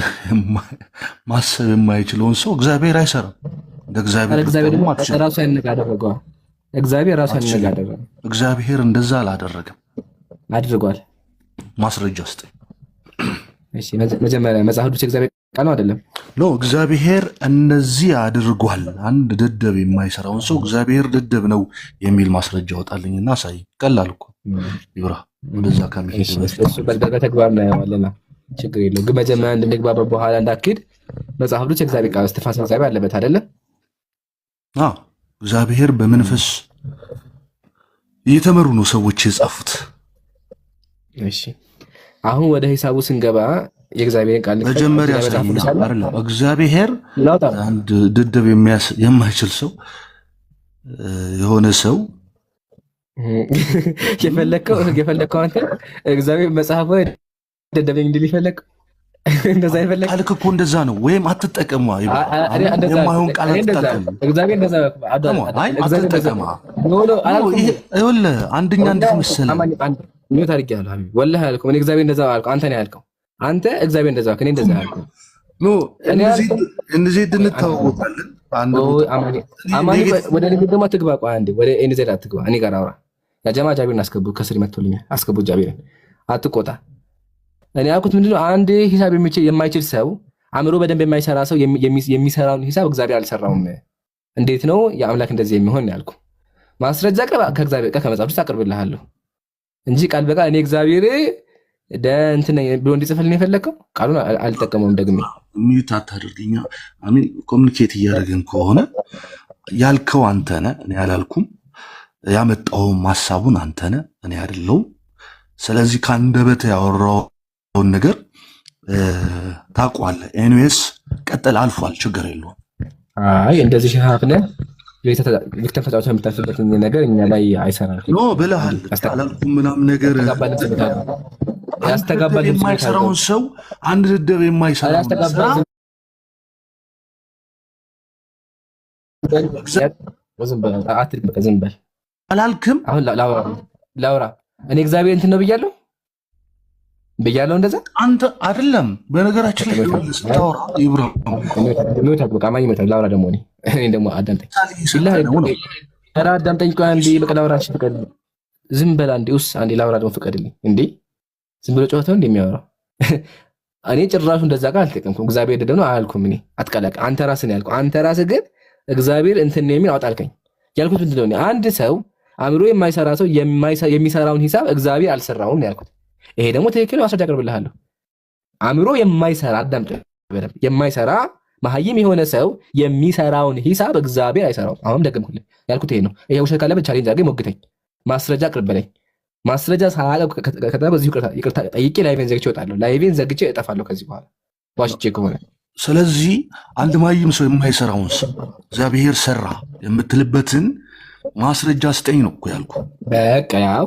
[SPEAKER 8] ማሰብ የማይችለውን ሰው እግዚአብሔር አይሰራም። እግዚአብሔር
[SPEAKER 1] ራሱ ያነጋደረገው እግዚአብሔር ራሱ ያነጋደረገው
[SPEAKER 8] እግዚአብሔር እንደዛ አላደረገም።
[SPEAKER 1] አድርጓል።
[SPEAKER 8] ማስረጃ ውስጥ
[SPEAKER 1] እሺ፣ መጀመሪያ መጽሐፍ ቅዱስ እግዚአብሔር ቃል ነው አይደለም?
[SPEAKER 8] ኖ እግዚአብሔር እንደዚህ አድርጓል። አንድ ደደብ የማይሰራውን ሰው እግዚአብሔር ደደብ ነው የሚል ማስረጃ ወጣልኝና ሳይ ቀላል እኮ ይብራ ወደዛ ከሚሄድ
[SPEAKER 1] እሱ በተግባር እናየዋለና ችግር የለውም። ግን መጀመሪያ እንድንግባባ በኋላ እንዳትሄድ መጽሐፍ ቅዱስ እግዚአብሔር ቃል እስትንፋሰ እግዚአብሔር አለበት አይደለም?
[SPEAKER 8] አዎ እግዚአብሔር በመንፈስ እየተመሩ ነው ሰዎች የጻፉት።
[SPEAKER 1] እሺ አሁን ወደ ሂሳቡ ስንገባ የእግዚአብሔርን ቃል
[SPEAKER 8] መጀመሪያ አይደለም እግዚአብሔር አንድ ደደብ የማይችል ሰው የሆነ ሰው
[SPEAKER 1] የፈለከው አንተ እግዚአብሔር መጽሐፍ ወይ ደደበኝ እንዲል ይፈለከው እንደዛ ይፈለክ
[SPEAKER 8] ቃልክ እኮ እንደዛ ነው። ወይም አትጠቀሙ የማይሆን ቃል አትጠቀሙ።
[SPEAKER 1] እግዚአብሔር እንደዛ
[SPEAKER 8] አትጠቀሙ። ይኸውልህ አንደኛ እንዴት መሰለህ
[SPEAKER 1] ምን ታርቂያለህ? ሀቢብ ወላሂ አልኩህ እኔ እግዚአብሔር እንደዛ አልኩህ። አንተ ነው ያልከው። አንተ እግዚአብሔር እንደዛ አልኩህ፣ እኔ እንደዛ አልኩህ።
[SPEAKER 8] እነዚህ እንታወቃለን።
[SPEAKER 1] አማኒ ወደ ንግድ ደግሞ አትግባ። ቆይ አንዴ ወደ ኤንዜድ አትግባ። እኔ ጋር አውራ። ያ ጀማ ጃቢርን አስገቡ። ከስር ይመጥቶልኛል። አስገቡ ጃቢርን። አትቆጣ። እኔ ያልኩት ምንድነው አንድ ሂሳብ የማይችል ሰው አእምሮ በደንብ የማይሰራ ሰው የሚሰራውን ሂሳብ እግዚአብሔር አልሰራውም። እንዴት ነው የአምላክ እንደዚህ የሚሆን ያልኩ? ማስረጃ አቅርብ። ከእግዚአብሔር ጋር ከመጽሐፍ ውስጥ አቅርብልሃለሁ እንጂ ቃል በቃል እኔ እግዚአብሔር እንትን ብሎ እንዲጽፍልን የፈለከው ቃሉን አልጠቀመውም። ደግሜ
[SPEAKER 8] ሚዩት አታድርግኛ። አሚን ኮሚኒኬት እያደረግን ከሆነ ያልከው አንተ ነህ፣ እኔ አላልኩም። ያመጣውም ሐሳቡን አንተ ነህ፣ እኔ አይደለሁም። ስለዚህ ከአንደበት ያወራውን ነገር ታውቀዋለህ። ኤኒዌይስ ቀጥል። አልፏል፣ ችግር የለውም።
[SPEAKER 1] አይ እንደዚህ ሸሃፍነ ቪክተም ተጫውተህ የምታልፍበት ነገር እኛ ላይ አይሰራም።
[SPEAKER 8] ኖ ብለሃል አላልኩም ምናምን ነገር ያስተጋባል። የማይሰራውን ሰው አንድ ደደብ የማይሰራውን
[SPEAKER 1] ዝም በል
[SPEAKER 8] አላልክም።
[SPEAKER 1] አሁን ላውራ እኔ እግዚአብሔር እንትን ነው ብያለሁ እንደዛ አንተ
[SPEAKER 8] አይደለም። በነገራችን ላይ ስታወራ ይብራም
[SPEAKER 1] አማኝ ይመጣል። ላውራ ደግሞ እኔ ደግሞ አዳምጠኝ አዳምጠኝ። ቆይ አንዴ በቃ ላውራ። እሺ ፍቀድልኝ። ዝም በል አንዴ አንዴ ላውራ ደግሞ ፍቀድልኝ። እንዴ ዝም ብሎ ጨዋታው እንደሚያወራው እኔ ጭራሹ እንደዛ ጋር አልተጠቀምኩም። እግዚአብሔር ደደብ ነው አላልኩም። እኔ አትቀላቅ። አንተ ራስህ ነው ያልከው። አንተ ራስህ ግን እግዚአብሔር እንትን ነው የሚል አውጣልከኝ። ያልኩት ምንድን ነው አንድ ሰው አእምሮ የማይሰራ ሰው የሚሰራውን ሂሳብ እግዚአብሔር አልሰራውም ነው ያልኩት። ይሄ ደግሞ ትክክል ማስረጃ አቀርብልሃለሁ። አእምሮ የማይሰራ አዳምጥ፣ የማይሰራ መሀይም የሆነ ሰው የሚሰራውን ሂሳብ እግዚአብሔር አይሰራውም። አሁን ደግምኩልህ ያልኩት ይሄ ነው። ይሄ ውሸት ካለበት ቻሌንጅ አድርገህ ሞግተኝ፣ ማስረጃ አቅርብልኝ። ማስረጃ ሳላቀርብ በዚህ ይቅርታ ጠይቄ ላይቬን ዘግቼ እወጣለሁ። ላይቬን ዘግቼ እጠፋለሁ ከዚህ በኋላ ዋሽቼ ከሆነ።
[SPEAKER 8] ስለዚህ አንድ መሀይም ሰው የማይሰራውን ሰው እግዚአብሔር ሰራ የምትልበትን ማስረጃ ስጠኝ ነው እኮ ያልኩህ።
[SPEAKER 1] በቃ ያው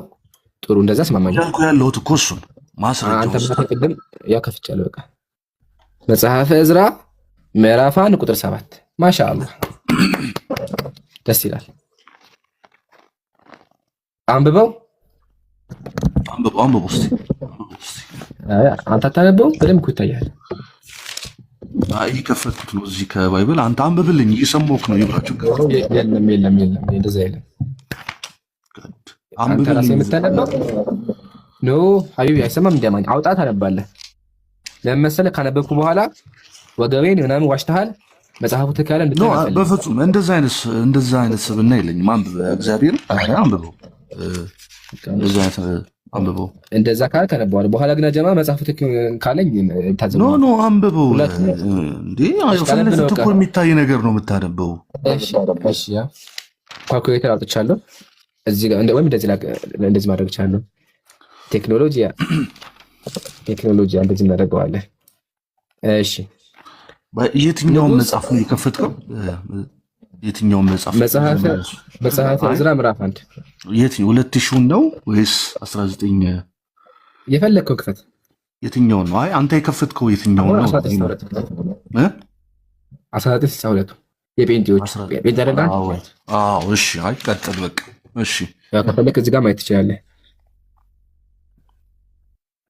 [SPEAKER 1] ጥሩ እንደዛ ስማማኝ
[SPEAKER 8] ያልኩህ ያለሁት እኮ እሱን ማስረጃ
[SPEAKER 1] አንተ ቅድም ያው ከፍቻለሁ። በቃ መጽሐፈ ዕዝራ ምዕራፍ 1 ቁጥር 7 ማሻአላህ ደስ ይላል። አንብበው
[SPEAKER 8] እስኪ።
[SPEAKER 1] አንተ አታነበው በደንብ እኮ ይታያል።
[SPEAKER 8] እየከፈትኩት ነው እዚህ ከባይብል። አንተ አንብብልኝ፣ እየሰማሁህ ነው። ይብራችሁ
[SPEAKER 1] የለም የለም የለም፣ እንደዛ የለም። አንተ ራስህ የምታነበው ኖ ሀቢቢ አይሰማም። እንደማኝ አውጣ ታነባለህ። ለምን መሰለህ? ካነበብኩ በኋላ ወገቤን ምናምን ዋሽተሃል። መጽሐፉ ተካለ እንድትነግረኝ
[SPEAKER 8] በፍጹም እንደዛ አይነት ስብና የለኝም። አንብበ እግዚአብሔር አንብበው፣ እንደዛ አይነት አንብበው።
[SPEAKER 1] እንደዛ ካለ ተነበዋል። በኋላ ግን ጀማ መጽሐፉ ተካለ ካለኝ ታዘበው።
[SPEAKER 8] ኖ አንብበው እንዴ! አይፈለግም እኮ የሚታይ ነገር ነው የምታነበው።
[SPEAKER 1] እሺ እሺ፣ ያ ካልኩሌተር አውጥቻለሁ እዚህ ጋር ወይም እንደዚህ ማድረግ እችላለሁ። ቴክኖሎጂ እንደዚህ እናደርገዋለን። እሺ
[SPEAKER 8] የትኛውን መጽሐፍ ነው የከፈትከው? የትኛውን
[SPEAKER 1] መጽሐፍ ዕዝራ ምዕራፍ 1
[SPEAKER 8] የትኛው 2000 ነው ወይስ 19?
[SPEAKER 1] የፈለግከው ክፈት።
[SPEAKER 8] የትኛውን ነው? አይ አንተ የከፈትከው የትኛው ነው?
[SPEAKER 1] 1962 የጴንጤዎች ጴንጤ አይደል?
[SPEAKER 8] አዎ እሺ። አይ ቀጥል በቃ እሺ።
[SPEAKER 1] ያው ከፈለክ እዚህ ጋር ማየት ትችላለህ።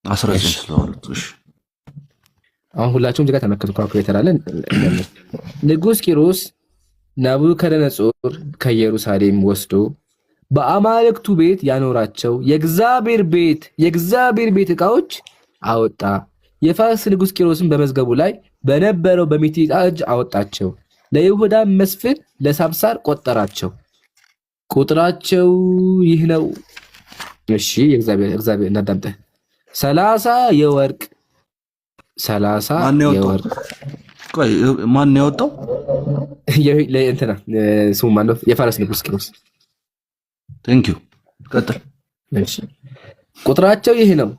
[SPEAKER 8] 1962 እሺ።
[SPEAKER 1] አሁን ሁላችሁም እዚህ ጋር ተመልከቱ። ካልኩሌተር አለን። ንጉሥ ቂሮስ ናቡከደነጾር ከኢየሩሳሌም ወስዶ በአማልክቱ ቤት ያኖራቸው የእግዚአብሔር ቤት ዕቃዎች አወጣ። የፋርስ ንጉሥ ቂሮስን በመዝገቡ ላይ በነበረው በሚጥሚጣ እጅ አወጣቸው። ለይሁዳ መስፍን ለሳብሳር ቆጠራቸው። ቁጥራቸው ይህ ነው። እሺ የእግዚአብሔር እናዳምጠህ 30 የወርቅ
[SPEAKER 8] ቆይ ማን ያወጣው?
[SPEAKER 1] እንትና ስሙ ማን ነው? የፋርስ ንጉሥ ቂሮስ።
[SPEAKER 8] ቴንክ ዩ ቀጥል።
[SPEAKER 1] እሺ ቁጥራቸው ይህ ነው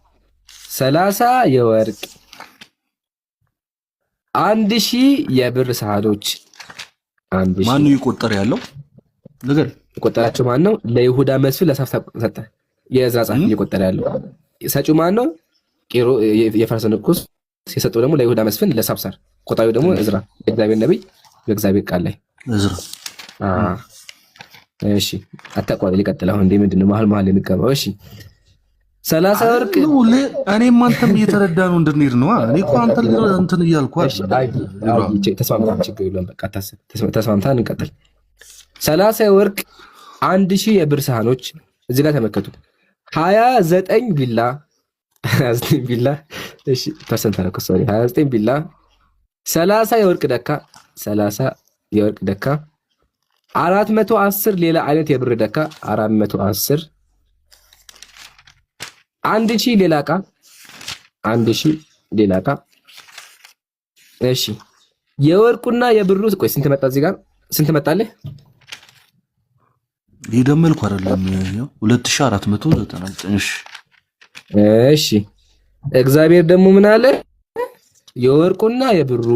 [SPEAKER 1] 30 የወርቅ 1000 የብር ሰሃኖች።
[SPEAKER 8] ማን ነው ይቆጠር ያለው ነገር?
[SPEAKER 1] የቆጠራቸው ማን ነው? ለይሁዳ መስፍን ለሳብሳር ሰጠ። የዕዝራ ጻፊ እየቆጠረ ያለው ሰጪው ማን ነው? የፋርስ ንጉሥ። የሰጠው ደግሞ ለይሁዳ መስፍን ለሳብሳር። ቆጣሪው ደግሞ ዕዝራ፣ የእግዚአብሔር ነብይ በእግዚአብሔር ቃል ላይ
[SPEAKER 8] ዕዝራ።
[SPEAKER 1] እሺ አታቋርጥ፣ ሊቀጥል። አሁን ምንድን ነው መሀል የሚገባው? እሺ 30 ወርቅ።
[SPEAKER 8] እኔም አንተም እየተረዳ ነው እንድንሄድ ነው። እኔ እኮ አንተ እንትን እያልኩ
[SPEAKER 1] ተስማምተን ችግር የለውም በቃ ተስማምተን እንቀጥል። 30 ወርቅ 1000 የብር ሰሃኖች። እዚህ ጋር ተመልከቱ። 29 ቢላ እሺ ፐርሰንት አደረኩት ሶሪ 29 ቢላ 30 የወርቅ ደካ 410 ሌላ አይነት የብር ደካ 410 1000 ሌላ ዕቃ 1000 ሌላ ዕቃ። እሺ የወርቁና የብሩ ቆይ ስንት መጣ? እዚህ ጋር ስንት መጣልህ?
[SPEAKER 8] ይደመልኩ አይደለም 2499።
[SPEAKER 1] እሺ እግዚአብሔር ደግሞ ምን አለ? የወርቁና የብሩ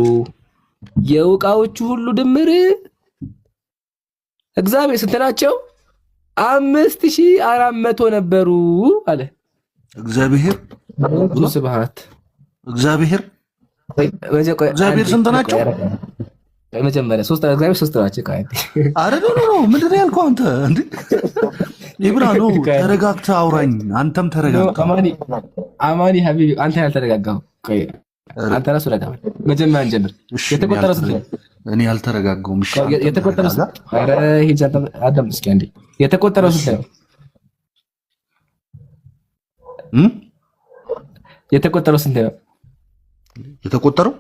[SPEAKER 1] የዕቃዎቹ ሁሉ ድምር እግዚአብሔር ስንት ናቸው? 5400 ነበሩ አለ እግዚአብሔር። ስብሐት እግዚአብሔር
[SPEAKER 8] ስንት ናቸው?
[SPEAKER 1] መጀመሪያ እግዚአብሔር 3 ናቸው።
[SPEAKER 8] አረ ነው ምንድን ነው ያልከው አንተ? እንዴ ይብራ ነው። ተረጋግተህ አውራኝ። አንተም ተረጋግተህ
[SPEAKER 1] አማኒ ሀቢቢ፣ አንተ ያልተረጋጋው ቆይ አንተ ራሱ ረጋ። መጀመሪያ እንጀምር። የተቆጠረው ስንት ነው?
[SPEAKER 8] እኔ ያልተረጋጋውም። እሺ
[SPEAKER 1] የተቆጠረው ስንት? አረ ሂጅ አዳም እስኪ አንዴ። የተቆጠረው ስንት ነው? የተቆጠረው ስንት ነው?
[SPEAKER 8] የተቆጠረው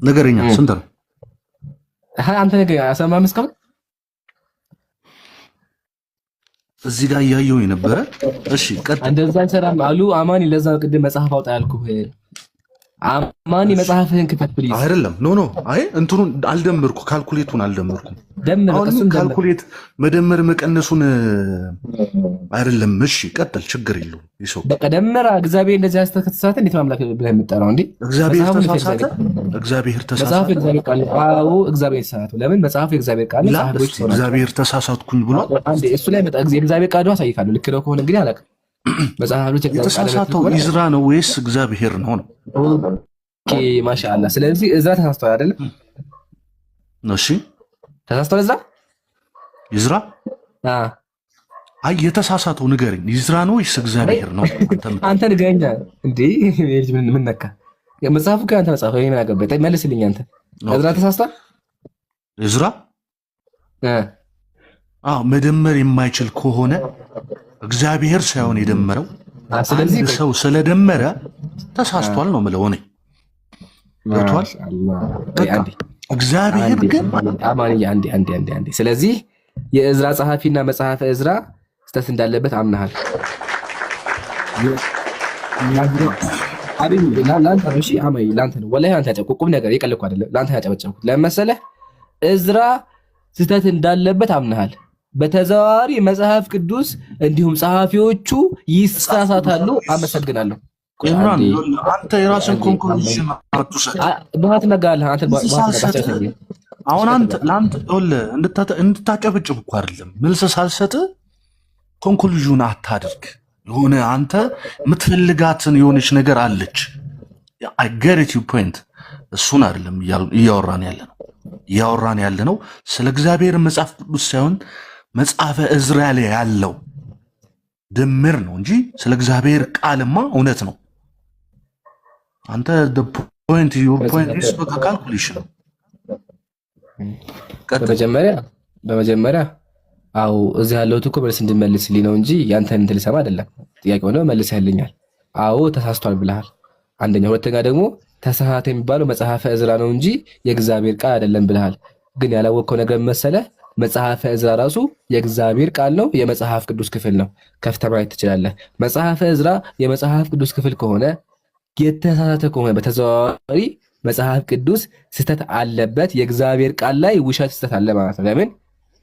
[SPEAKER 8] ነገረኛ ስንት ነው?
[SPEAKER 1] አንተ ነገር አሰማም እስካሁን
[SPEAKER 8] እዚህ ጋር እያየሁ የነበረ። እሺ ቀጥል።
[SPEAKER 1] እንደዛ አይሰራም አሉ አማኒ። ለዛ ቅድም መጽሐፍ አውጣ ያልኩህ አማኒ። መጽሐፍህን ክፈት ፕሊዝ።
[SPEAKER 8] አይደለም ኖ አይ እንትኑን አልደመርኩ፣ ካልኩሌቱን አልደመርኩም።
[SPEAKER 1] ደምር
[SPEAKER 8] እሱን ካልኩሌት መደመር መቀነሱን አይደለም። እሺ ቀጥል፣ ችግር የለውም። ይሰው
[SPEAKER 1] በቃ ደመራ። እግዚአብሔር እንደዚህ ያስተከተሳተ እንዴት ማምላክ ብለህ የምትጠራው እንዴ?
[SPEAKER 8] እግዚአብሔር ተሳሳተ። እግዚአብሔር ተሳሳተ።
[SPEAKER 1] መጽሐፍ እግዚአብሔር ቃል። አዎ እግዚአብሔር ተሳሳተ። ለምን? መጽሐፍ እግዚአብሔር ቃል።
[SPEAKER 8] እግዚአብሔር ተሳሳትኩኝ ብሎ
[SPEAKER 1] አንዴ እሱ ላይ መጣ። እግዚአብሔር ቃል አሳይካለሁ። ልክ ነው ከሆነ እንግዲህ አላውቅም። መጽሐፎች
[SPEAKER 8] የተሳሳተው ዕዝራ ነው ወይስ እግዚአብሔር ነው?
[SPEAKER 1] ኦኬ ማሻአላ። ስለዚህ ዕዝራ ተሳስቷል አይደለም?
[SPEAKER 8] እሺ
[SPEAKER 1] ተሳስቷል
[SPEAKER 8] ዕዝራ። አይ የተሳሳተው ንገረኝ። ዕዝራ ነው ወይስ እግዚአብሔር ነው?
[SPEAKER 1] አንተ ንገረኛ እንዴ። ምን ነካ? መጽሐፉ ከአንተ መጽሐፍ ምን አገባኝ? መልስልኝ አንተ። እዝራ ተሳስቷል።
[SPEAKER 8] እዝራ መደመር የማይችል ከሆነ እግዚአብሔር ሳይሆን የደመረው ስለዚህ ሰው ስለደመረ ተሳስቷል ነው የምለው እኔ። ገብቶሃል? እግዚአብሔር ግን
[SPEAKER 1] አንዴ ስለዚህ የእዝራ ጸሐፊና መጽሐፈ እዝራ ስተት እንዳለበት አምናሃል። ለአንተ ነው ወላሂ አንተ ያጨቁቁም ነገር የቀለኩ አይደለም። ለአንተ ያጨበጨብኩት ለምን መሰለህ? እዝራ ስተት እንዳለበት አምናሃል። በተዘዋዋሪ መጽሐፍ ቅዱስ እንዲሁም ጸሐፊዎቹ ይሳሳታሉ። አመሰግናለሁ።
[SPEAKER 8] አንተ የራስን ኮንክሉዥን አትውሰድ።
[SPEAKER 1] በትነጋለህ አንተ
[SPEAKER 8] አሁን ለአንተ እንድታጨበጭብ እኮ አይደለም መልስ ሳልሰጥ ኮንክሉዥን አታድርግ። የሆነ አንተ የምትፈልጋትን የሆነች ነገር አለች። አይ ጌት ዩ ፖይንት። እሱን አይደለም እያወራን ያለ ነው ስለ እግዚአብሔር መጽሐፍ ቅዱስ ሳይሆን መጽሐፈ እዝራ ላይ ያለው ድምር ነው እንጂ ስለ እግዚአብሔር ቃልማ እውነት ነው። አንተ ፖይንት ዩር ፖይንት ኢዝ ካልኩሌሽን ነው።
[SPEAKER 1] በመጀመሪያ አው እዚህ ያለው እኮ መልስ እንድመልስልኝ ነው እንጂ ያንተን እንትን ልሰማ አይደለም። ጥያቄ ሆነ መልሰህልኛል። አዎ ተሳስቷል ብለሃል። አንደኛ። ሁለተኛ ደግሞ ተሳሳተ የሚባለው መጽሐፈ እዝራ ነው እንጂ የእግዚአብሔር ቃል አይደለም ብለሃል። ግን ያላወቅከው ነገር መሰለህ? መጽሐፈ እዝራ ራሱ የእግዚአብሔር ቃል ነው፣ የመጽሐፍ ቅዱስ ክፍል ነው። ከፍተህ ማየት ትችላለህ። መጽሐፈ እዝራ የመጽሐፍ ቅዱስ ክፍል ከሆነ የተሳሳተ ከሆነ በተዘዋዋሪ መጽሐፍ ቅዱስ ስህተት አለበት። የእግዚአብሔር ቃል ላይ ውሸት ስህተት አለ ማለት ነው። ለምን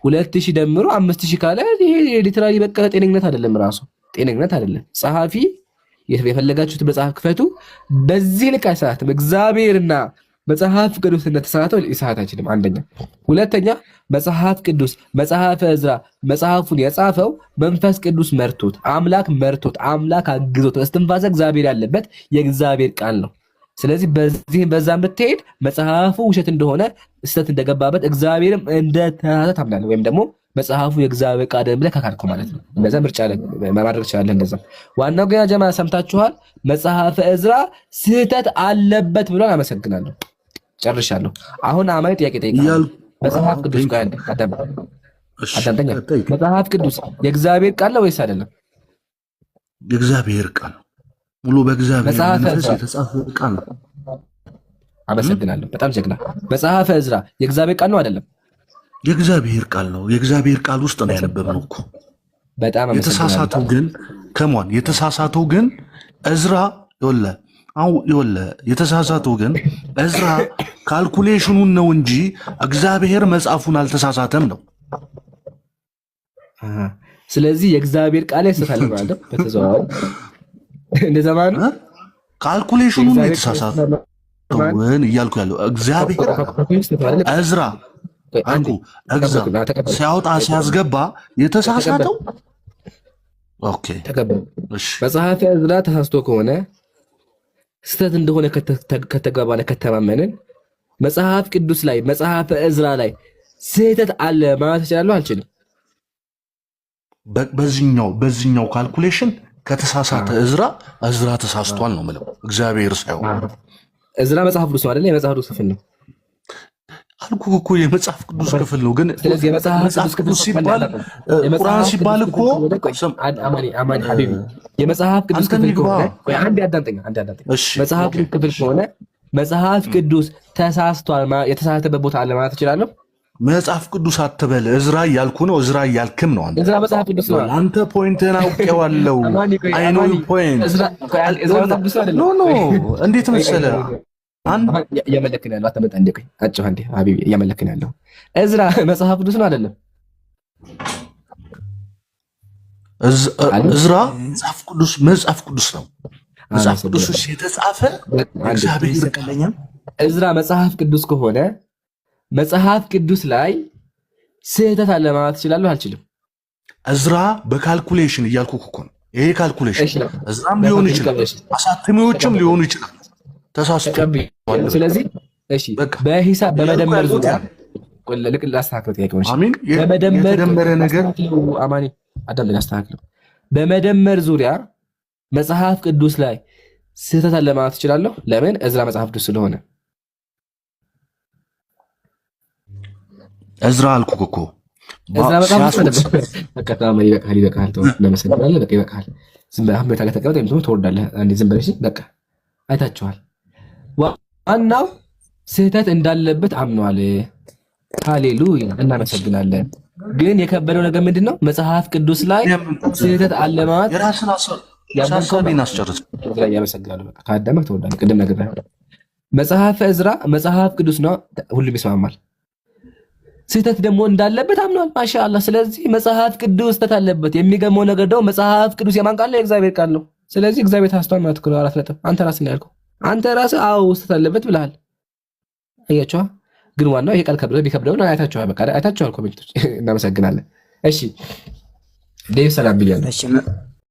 [SPEAKER 1] 2000 ደምሮ 5000 ካለ ይሄ ሊትራሊ በቃ ጤነኝነት አይደለም፣ ራሱ ጤነኝነት አይደለም። ጸሐፊ የፈለጋችሁት መጽሐፍ ክፈቱ፣ በዚህ ልክ አይሳሳትም። እግዚአብሔርና መጽሐፍ ቅዱስ እንደተሳሳተው ሊሳሳት አይችልም። አንደኛ። ሁለተኛ መጽሐፍ ቅዱስ መጽሐፈ እዝራ መጽሐፉን የጻፈው መንፈስ ቅዱስ መርቶት፣ አምላክ መርቶት፣ አምላክ አግዞት፣ እስትንፋሰ እግዚአብሔር ያለበት የእግዚአብሔር ቃል ነው። ስለዚህ በዚህም በዛም ብትሄድ መጽሐፉ ውሸት እንደሆነ ስህተት እንደገባበት እግዚአብሔርም እንደተሳሳተ ታምናለህ፣ ወይም ደግሞ መጽሐፉ የእግዚአብሔር ቃል ብለህ ከካድከው ማለት ነው። እንደዛ ምርጫ ማድረግ ትችላለህ። እንደዛ ዋናው ግን ጀማ ሰምታችኋል። መጽሐፈ እዝራ ስህተት አለበት ብሏል። አመሰግናለሁ። ጨርሻለሁ። አሁን አማኝ ጥያቄ ጠይቃለሁ። መጽሐፍ ቅዱስ ቃል አዳምጠኛ። መጽሐፍ ቅዱስ የእግዚአብሔር ቃል ነው ወይስ አይደለም?
[SPEAKER 8] የእግዚአብሔር ቃል ሙሉ በእግዚአብሔር መንፈስ የተጻፈ ቃል ነው።
[SPEAKER 1] አመሰግናለሁ። በጣም ጀግና። መጽሐፈ እዝራ የእግዚአብሔር ቃል ነው አይደለም?
[SPEAKER 8] የእግዚአብሔር ቃል ነው። የእግዚአብሔር ቃል ውስጥ ነው ያነበብነው እኮ።
[SPEAKER 1] በጣም
[SPEAKER 8] የተሳሳተው ግን ከማን የተሳሳተው ግን እዝራ የተሳሳተው ግን እዝራ ካልኩሌሽኑን ነው እንጂ እግዚአብሔር መጽሐፉን አልተሳሳተም ነው።
[SPEAKER 1] ስለዚህ የእግዚአብሔር ቃል ያስተሳለ ማለት በተዘዋዋሪ እንደዛ ማለት ነው።
[SPEAKER 8] ካልኩሌሽኑን ነው የተሳሳተው እያልኩ ያለው እግዚአብሔር እዝራ ሲያወጣ ሲያስገባ የተሳሳተው ኦኬ።
[SPEAKER 1] መጽሐፈ እዝራ ተሳስቶ ከሆነ ስህተት እንደሆነ ከተገባለ ከተማመንን መጽሐፍ ቅዱስ ላይ መጽሐፈ እዝራ ላይ ስህተት አለ ማለት እችላለሁ አልችልም?
[SPEAKER 8] በዚህኛው ካልኩሌሽን ከተሳሳተ እዝራ ተሳስቷል ነው የምለው፣ እግዚአብሔር ሳይሆን።
[SPEAKER 1] እዝራ መጽሐፍ ቅዱስ ነው አይደለ? የመጽሐፍ ቅዱስ ክፍል ነው
[SPEAKER 8] አልኩህ እኮ የመጽሐፍ ቅዱስ ክፍል ነው። ግን
[SPEAKER 1] ስለዚህ የመጽሐፍ ቅዱስ
[SPEAKER 8] ሲባል ቁርአን ሲባል እኮ
[SPEAKER 1] አማኒ ሀቢቢ የመጽሐፍ ቅዱስ ክፍል ከሆነ አንድ አዳምጠኛ መጽሐፍ ቅዱስ ክፍል ከሆነ መጽሐፍ ቅዱስ ተሳስቷል የተሳሳተበት ቦታ አለ ማለት እችላለሁ?
[SPEAKER 8] መጽሐፍ ቅዱስ አትበል፣ እዝራ እያልኩ ነው። እዝራ እያልክም ነው አንተ።
[SPEAKER 1] እዝራ መጽሐፍ ቅዱስ ነው።
[SPEAKER 8] አንተ ፖይንትን አውቄዋለሁ። አይ ኖ ዩ ፖይንት። ኖ እንዴት መሰለህ
[SPEAKER 1] እያመለክን ያለው አተመጣ እንደቀኝ አጭሁ አንዴ ሀቢቢ እያመለክን ያለው እዝራ መጽሐፍ ቅዱስ ነው አይደለም?
[SPEAKER 8] እዝራ መጽሐፍ ቅዱስ ነው። መጽሐፍ ቅዱስ የተጻፈ እግዚአብሔር ቀለኛ።
[SPEAKER 1] እዝራ መጽሐፍ ቅዱስ ከሆነ መጽሐፍ ቅዱስ ላይ ስህተት አለ ማለት እችላለሁ አልችልም?
[SPEAKER 8] እዝራ በካልኩሌሽን እያልኩ እኮ ነው። ይሄ ካልኩሌሽን እዝራም ሊሆን ይችላል፣ አሳተሚዎችም ሊሆኑ ይችላል። ተሳስቶ
[SPEAKER 1] ስለዚህ እሺ፣ በሂሳብ በመደመር ዙሪያ ልክ ላስተካክለው ጥያቄውን።
[SPEAKER 8] አሜን። የተደመረ ነገር
[SPEAKER 1] አማኒ አዳም ላስተካክለው። በመደመር ዙሪያ መጽሐፍ ቅዱስ ላይ ስህተት አለ ማለት እችላለሁ። ለምን? እዝራ መጽሐፍ ቅዱስ ስለሆነ።
[SPEAKER 8] እዝራ አልኩህ እኮ
[SPEAKER 1] እዝራ በጣም ይበቃል። ተው እናመሰግናለን። በቃ ይበቃል። ዝም ብለህ አህመድ ታገ ተቀበል ወይም ትወርዳለህ። አንዴ ዝም ብለሽ በቃ አይታችኋል። ዋናው ስህተት እንዳለበት አምኗል። ሃሌሉያ እናመሰግናለን። ግን የከበደው ነገር ምንድን ነው? መጽሐፍ ቅዱስ ላይ ስህተት አለ ማለት
[SPEAKER 8] የራስን ሀሳቤን አስጨርስ።
[SPEAKER 1] ያመሰግናለሁ። በቃ ከአዳመክ ትወርዳለህ። ቅድም ነግሬሃለሁ። መጽሐፈ ዕዝራ መጽሐፍ ቅዱስ ነው፣ ሁሉም ይስማማል። ስህተት ደግሞ እንዳለበት አምኗል። ማሻአላህ። ስለዚህ መጽሐፍ ቅዱስ ስህተት አለበት። የሚገርመው ነገር ደግሞ መጽሐፍ ቅዱስ የማን ቃል ነው? የእግዚአብሔር ቃል ነው። ስለዚህ እግዚአብሔር ታስቷል ማለት ነው። 4 ነጥብ። አንተ ራስህ ነው ያልከው። አንተ ራስህ አዎ ስህተት አለበት ብለሃል። አያችኋ። ግን ዋናው ይሄ ቃል ቢከብደውን አይታችኋል። በቃ አይታችኋል። ኮሜንቶች እናመሰግናለን። እሺ ዴቭ ሰላም ብያለሁ።